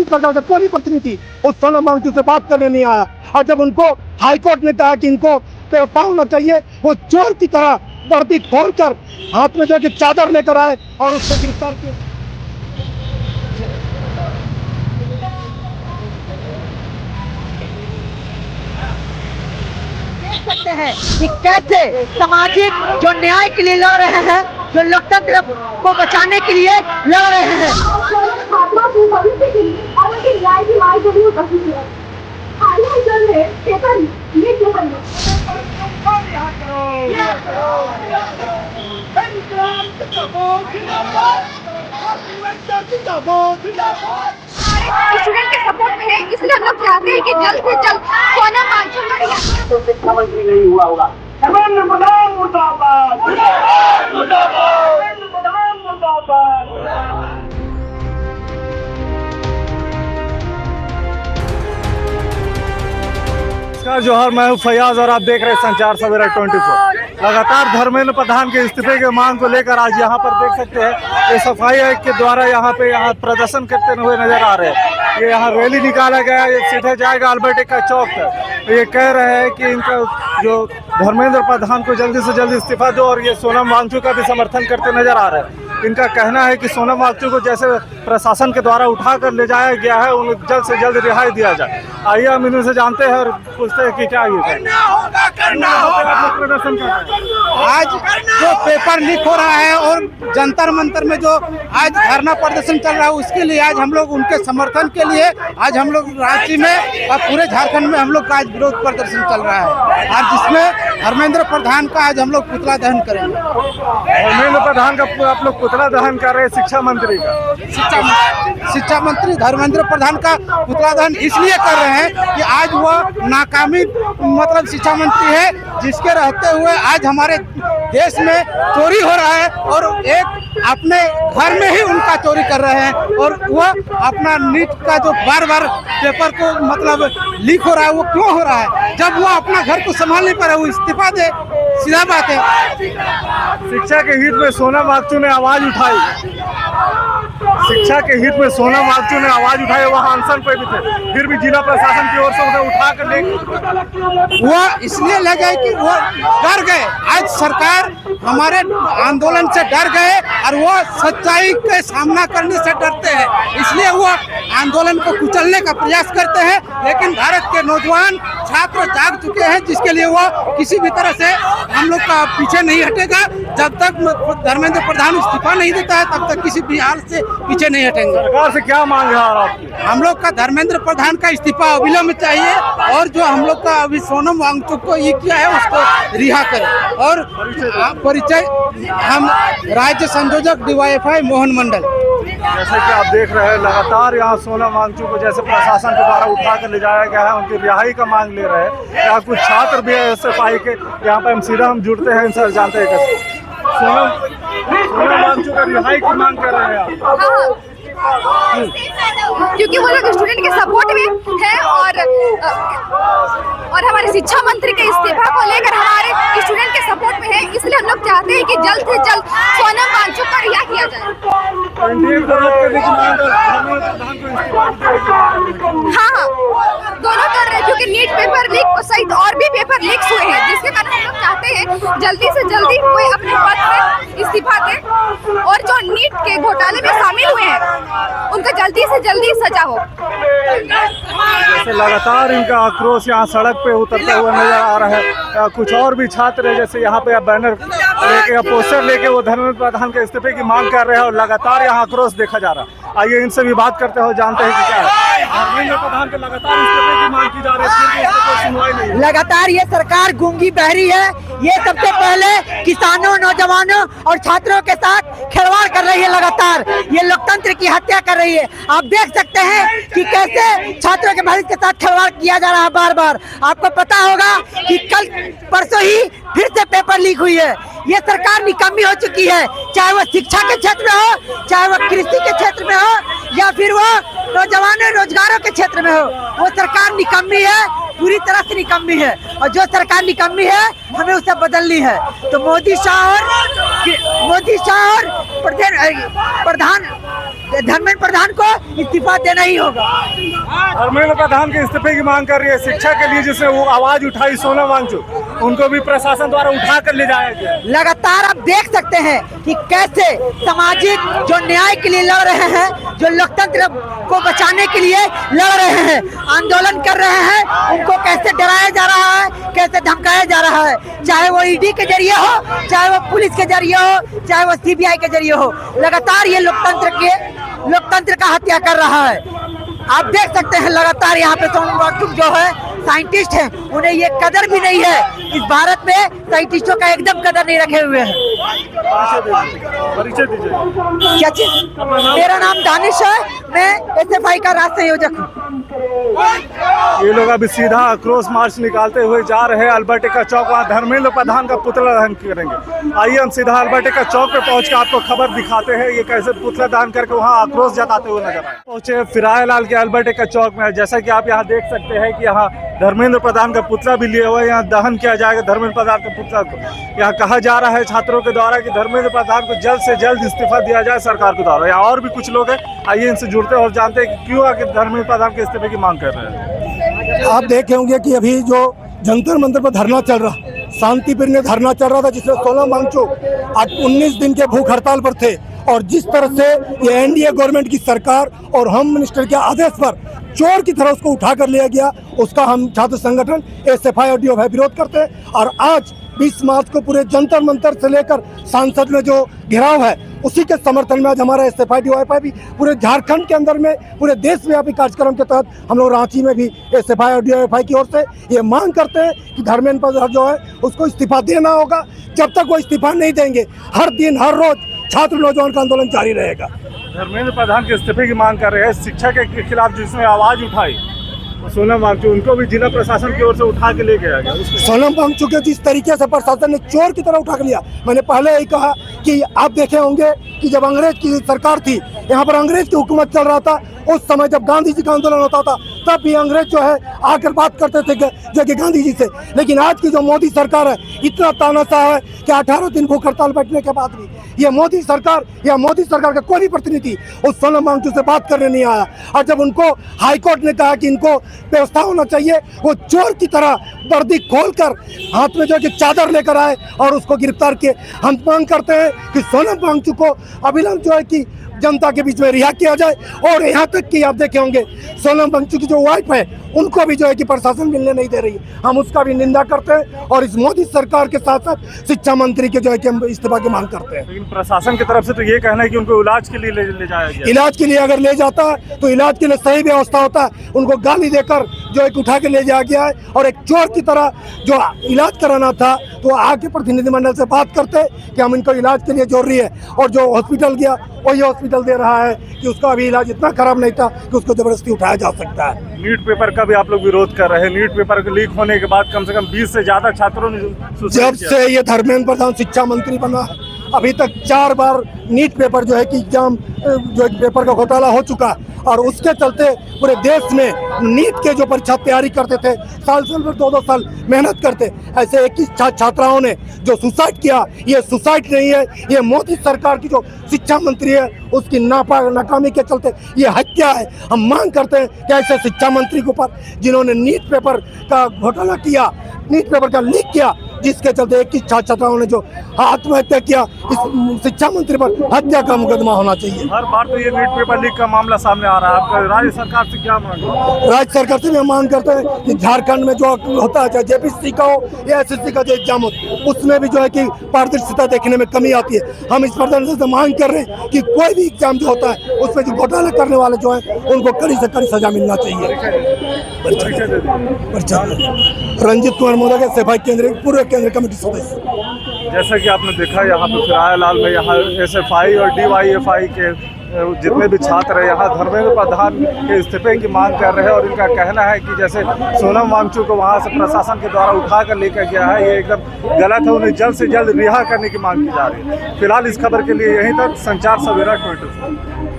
प्रकार से कोई प्रतिनिधि उस सोनम वांगचुक से बात करने नहीं आया। और जब उनको हाईकोर्ट ने कहा कि इनको पेपर होना चाहिए, वो चोर की तरह वर्दी खोलकर हाथ में जो चादर लेकर आए और उसको गिरफ्तार किया। सकते हैं कि कैसे सामाजिक जो न्याय के लिए लड़ रहे हैं, जो लोकतंत्र को बचाने के लिए लड़ रहे हैं। स्टूडेंट के सपोर्ट में है, इसलिए हम लोग चाहते हैं कि जल्द से जल्द सोनम वांगचुक तो शिक्षा मंत्री नहीं हुआ होगा। धर्मेंद्र प्रधान मुर्दाबाद, मुर्दाबाद, मुर्दाबाद, धर्मेंद्र प्रधान मुर्दाबाद। नमस्कार, जोहर, मैं हूं फयाज और आप देख रहे हैं संचार सवेरा 24। लगातार धर्मेंद्र प्रधान के इस्तीफे की मांग को लेकर आज यहाँ पर देख सकते हैं ये सफाई आयुक्त के द्वारा यहाँ प्रदर्शन करते हुए नजर आ रहे हैं। ये यहाँ रैली निकाला गया, ये सीधे जाएगा अल्बर्ट एक्का चौक तक। ये कह रहे हैं कि इनका जो धर्मेंद्र प्रधान को जल्दी से जल्दी इस्तीफा दो, और ये सोनम वांगचुक का भी समर्थन करते नजर आ रहे हैं। इनका कहना है कि सोनम वांगचुक को जैसे प्रशासन के द्वारा उठा कर ले जाया गया है, उन्हें जल्द से जल्द रिहाई दिया जाए। आइए हम इनसे जानते हैं और पूछते हैं कि क्या ये करना होगा। प्रदर्शन कर रहे हैं। आज जो पेपर लीक हो रहा है और जंतर मंतर में जो आज धरना प्रदर्शन चल रहा है, उसके लिए आज हम लोग उनके समर्थन के लिए आज हम लोग रांची में और पूरे झारखंड में हम लोग का आज विरोध प्रदर्शन चल रहा है। आज जिसमें धर्मेंद्र प्रधान का आज हम लोग पुतला दहन करेंगे। धर्मेंद्र प्रधान का आप लोग पुतला दहन कर रहे हैं, शिक्षा मंत्री का शिक्षा मंत्री धर्मेंद्र प्रधान का पुतला दहन इसलिए कर रहे हैं कि आज वह नाकामी मतलब शिक्षा मंत्री है, जिसके रहते हुए आज हमारे देश में चोरी हो रहा है और एक अपने घर में ही उनका चोरी कर रहे हैं। और वह अपना नीट का जो बार बार पेपर को मतलब लीक हो रहा है, वो क्यों हो रहा है? जब वो अपना घर को संभाल नहीं पा रहा है, वो इस्तीफा दे, सीधा बात है। शिक्षा के हित में सोनम वांगचुक ने आवाज उठाई, शिक्षा के हित में सोनम वांगचुक ने आवाज उठाई, वहाँ अनशन पे भी थे, फिर भी जिला प्रशासन की ओर से उन्हें उठा कर ले वो इसलिए ले गए कि वो डर गए। आज सरकार हमारे आंदोलन से डर गए और वो सच्चाई के सामना करने से डरते हैं, इसलिए वो आंदोलन को कुचलने का प्रयास करते हैं। लेकिन भारत के नौजवान छात्र जाग चुके हैं, जिसके लिए वो किसी भी तरह से हम लोग का पीछे नहीं हटेगा। जब तक धर्मेंद्र प्रधान इस्तीफा नहीं देता है, तब तक किसी भी हाल से पीछे नहीं हटेंगे। सरकार से क्या मांग है आपकी? हम लोग का धर्मेंद्र प्रधान का इस्तीफा अविलंब चाहिए, और जो हम लोग का अभी सोनम वांगचुक को ये किया है उसको रिहा करें। और परिचय हम राज्य संयोजक DYFI मोहन मंडल। जैसे कि आप देख रहे हैं लगातार यहाँ सोनम वांगचुक को जैसे प्रशासन के द्वारा उठा कर ले जाया गया है, उनकी रिहाई का मांग ले रहे हैं। यहाँ कुछ छात्र भी है SFI के, यहाँ पर हम सीधा जुड़ते हैं, इनसे जानते हैं कैसे सोनम वांगचुक का रिहाई की मांग कर रहे हैं आप। क्योंकि वो लोग स्टूडेंट के सपोर्ट में है और हमारे शिक्षा मंत्री के इस्तीफा को लेकर हमारे स्टूडेंट के सपोर्ट में है, इसलिए हम लोग चाहते हैं कि जल्द से जल्द सोनम वांगचुक का रिहा किया जाए। हाँ, दोनों कर रहे हैं, क्योंकि नीट पेपर लीक सहित और भी पेपर लीक्स हुए हैं, जिसके कारण हम लोग चाहते हैं जल्दी से जल्दी कोई अपने पद से इस्तीफा दे और जो नीट के घोटाले में शामिल हुए हैं उनका जल्दी से जल्दी सजा हो। जैसे लगातार इनका आक्रोश यहाँ सड़क पे उतरता हुआ नजर आ रहा है। कुछ और भी छात्र है जैसे यहाँ पे बैनर लेके या पोस्टर लेके वो धर्मेंद्र प्रधान के इस्तीफे की मांग कर रहे हैं, और लगातार यहाँ आक्रोश देखा जा रहा है। आइए इनसे भी बात करते हो, जानते हैं कि क्या है। धर्मेंद्र प्रधान के लगातार इस्तीफे की मांग की जा रही है, सुनवाई नहीं। लगातार ये सरकार गूंगी बहरी है। ये सबसे पहले किसानों, नौजवानों और छात्रों के साथ खिलवाड़ कर रही है। लगातार ये लोकतंत्र की हत्या कर रही है। आप देख सकते हैं कि कैसे छात्रों के भविष्य के साथ खिलवाड़ किया जा रहा है बार बार। आपको पता होगा कि कल परसों ही फिर से पेपर लीक हुई है। ये सरकार निकम्मी हो चुकी है, चाहे वो शिक्षा के क्षेत्र में हो, चाहे वो कृषि के क्षेत्र में हो, या फिर वो नौजवानों रोजगारों के क्षेत्र में हो। वो सरकार निकम्मी है, पूरी तरह से निकम्मी है। और जो सरकार निकम्मी है हमें उसे बदलनी है। तो मोदी शाह और धर्मेंद्र प्रधान को इस्तीफा देना ही होगा। धर्मेंद्र प्रधान के इस्तीफे की मांग कर रही है। शिक्षा के लिए जिसने वो आवाज उठाई सोनम वांगचुक, उनको भी प्रशासन द्वारा उठा कर ले जाया गया। लगातार आप देख सकते हैं कि कैसे सामाजिक जो न्याय के लिए लड़ रहे हैं, जो लोकतंत्र को बचाने के लिए लड़ रहे हैं, आंदोलन कर रहे हैं, उनको कैसे डराया जा रहा है, कैसे धमकाया जा रहा है, चाहे वो ईडी के जरिए हो, चाहे वो पुलिस के जरिए हो, चाहे वो सीबीआई के जरिए हो। लगातार ये लोकतंत्र का हत्या कर रहा है। आप देख सकते हैं लगातार यहाँ पे सोनम वांगचुक जो है साइंटिस्ट हैं, उन्हें ये कदर भी नहीं है। इस भारत में साइंटिस्टों का एकदम कदर नहीं रखे हुए हैं। परिचय दीजिए। क्या चीज? मेरा नाम दानिश है, मैं एसएफआई का राष्ट्रीय संयोजक हूँ। ये लोग अभी सीधा आक्रोश मार्च निकालते हुए जा रहे हैं अल्बर्ट एक्का चौक। वहाँ धर्मेंद्र प्रधान का पुतला दहन करेंगे। आइए हम सीधा अल्बर्ट एक्का चौक पे पहुँच के आपको खबर दिखाते हैं ये कैसे पुतला दहन करके वहाँ आक्रोश जताते हुए नजर आए। पहुँचे फिरायलाल के अल्बर्ट एक्का चौक में। जैसा कि आप यहाँ देख सकते हैं कि यहाँ धर्मेंद्र प्रधान का पुतला भी लिया हुआ है। यहाँ दहन किया जाएगा धर्मेंद्र प्रधान के पुतला को। यहाँ कहा जा रहा है छात्रों के द्वारा कि धर्मेंद्र प्रधान को जल्द से जल्द इस्तीफा दिया जाए सरकार के द्वारा। यहाँ और भी कुछ लोग हैं, आइए इनसे जुड़ते हैं और जानते हैं कि क्यों आखिर धर्मेंद्र प्रधान के इस्तीफे की मांग कर रहे हैं। आप देखे होंगे कि अभी जो जंतर मंतर पर धरना चल रहा, शांतिपूर्ण धरना चल रहा था, जिसमें सोनम वांगचुक आज 19 दिन के भूख हड़ताल पर थे। और जिस तरह से ये एनडीए गवर्नमेंट की सरकार और होम मिनिस्टर के आदेश पर चोर की तरह उसको उठा कर लिया गया, उसका हम छात्र संगठन एसएफआई और डीवाईएफआई विरोध करते हैं। और आज 20 मार्च को पूरे जंतर मंतर से लेकर सांसद में जो घेराव है, उसी के समर्थन में आज हमारा एसएफआई डीवाईएफआई भी पूरे झारखंड के अंदर में, पूरे देश व्यापी कार्यक्रम के तहत हम लोग रांची में भी एसएफआई और डीवाईएफआई की ओर से ये मांग करते हैं कि धर्मेंद्र प्रधान जो है उसको इस्तीफा देना होगा। जब तक वो इस्तीफा नहीं देंगे, हर दिन हर रोज छात्र नौजवान का आंदोलन जारी रहेगा। धर्मेंद्र प्रधान के इस्तीफे की मांग कर रहे हैं। शिक्षा के खिलाफ जिसने आवाज उठाई सोनम वांगचुक, उनको भी जिला प्रशासन की ओर से उठा के ले गया गया। सोनम वांगचुक के जिस तरीके से प्रशासन ने चोर की तरह उठा के लिया, मैंने पहले ही कहा कि आप देखे होंगे कि जब अंग्रेज की सरकार थी, यहाँ पर अंग्रेज की हुकूमत चल रहा था, उस समय जब गांधी जी का आंदोलन होता था तब भी अंग्रेज जो है आकर बात करते थे जो कि गांधी जी से। लेकिन आज की जो मोदी सरकार है, इतना तानाशाह है कि 18 दिन भूख हड़ताल बैठने के बाद भी ये मोदी सरकार का कोई भी प्रतिनिधि उस सोनम वांगचुक से बात करने नहीं आया। और जब उनको हाईकोर्ट ने कहा कि इनको व्यवस्था होना चाहिए, वो चोर की तरह वर्दी खोलकर हाथ में जो है कि चादर लेकर आए और उसको गिरफ्तार किए। हम मांग करते हैं कि सोनम वांगचुक को अविलंब जो है कि जनता के बीच में रिहा किया जाए। और यहाँ तक कि आप देखे होंगे सोनम वांगचुक की जो वाइफ है, उनको भी जो है कि प्रशासन मिलने नहीं दे रही है। हम उसका भी निंदा करते हैं और इस मोदी सरकार के साथ साथ शिक्षा मंत्री के जो है कि हम इस्तीफा की मांग करते हैं। लेकिन प्रशासन की तरफ से तो ये कहना है कि उनको इलाज के लिए ले जाया गया। इलाज के लिए अगर ले जाता है तो इलाज के लिए सही व्यवस्था होता है, उनको गाली देकर जो है उठा के ले जाया गया है। और एक चोर की तरह जो इलाज कराना था तो आके प्रतिनिधिमंडल से बात करते कि हम इनको इलाज के लिए जरूरी है, और जो हॉस्पिटल गया वही हॉस्पिटल दे रहा है कि उसका अभी इलाज इतना खराब नहीं था कि उसको जबरदस्ती उठाया जा सकता है। नीट पेपर का भी आप लोग विरोध कर रहे हैं। नीट पेपर के लीक होने के बाद कम से कम 20 से ज्यादा छात्रों ने जब से ये धर्मेंद्र प्रधान शिक्षा मंत्री बना, अभी तक 4 बार नीट पेपर जो है कि एग्जाम जो पेपर का घोटाला हो चुका। और उसके चलते पूरे देश में नीट के जो परीक्षा तैयारी करते थे, साल 2-2 साल मेहनत करते, ऐसे 21 छात्राओं ने जो सुसाइड किया, ये सुसाइड नहीं है, ये मोदी सरकार की जो शिक्षा मंत्री है उसकी नाकामी के चलते ये हत्या है। हम मांग करते हैं कि ऐसे शिक्षा मंत्री के ऊपर जिन्होंने नीट पेपर का घोटाला किया, नीट पेपर का लीक किया, जिसके चलते 21 छात्राओं ने जो आत्महत्या किया, इस शिक्षा मंत्री पर हत्या का मुकदमा होना चाहिए। हर बार तो ये नीट पेपर लीक का मामला सामने आ रहा है। आपका राज्य सरकार से क्या मांग है? राज्य सरकार से भी हम मांग करते हैं कि झारखंड में जो होता है, चाहे जेपीएससी का हो या एसएससी का जो एग्जाम हो, उसमें भी जो है कि पारदर्शिता देखने में कमी आती है। हम इस प्रदर्शन से मांग कर रहे हैं कि कोई भी एग्जाम जो होता है उसमें जो घोटाला करने वाले जो है उनको कड़ी से कड़ी सजा मिलना चाहिए। रंजीत कुमार मोदक एसएफआई पूर्व केंद्रीय कमेटी सदस्य। जैसा कि आपने देखा यहाँ पे फिरायलाल में यहाँ एसएफआई और डीवाईएफआई के जितने भी छात्र हैं यहाँ धर्मेंद्र प्रधान के इस्तीफे की मांग कर रहे हैं। और इनका कहना है कि जैसे सोनम वांगचुक को वहाँ से प्रशासन के द्वारा उठा कर लेकर गया है, ये एकदम गलत है। उन्हें जल्द से जल्द रिहा करने की मांग की जा रही है। फिलहाल इस खबर के लिए यहीं तक। संचार सवेरा 24।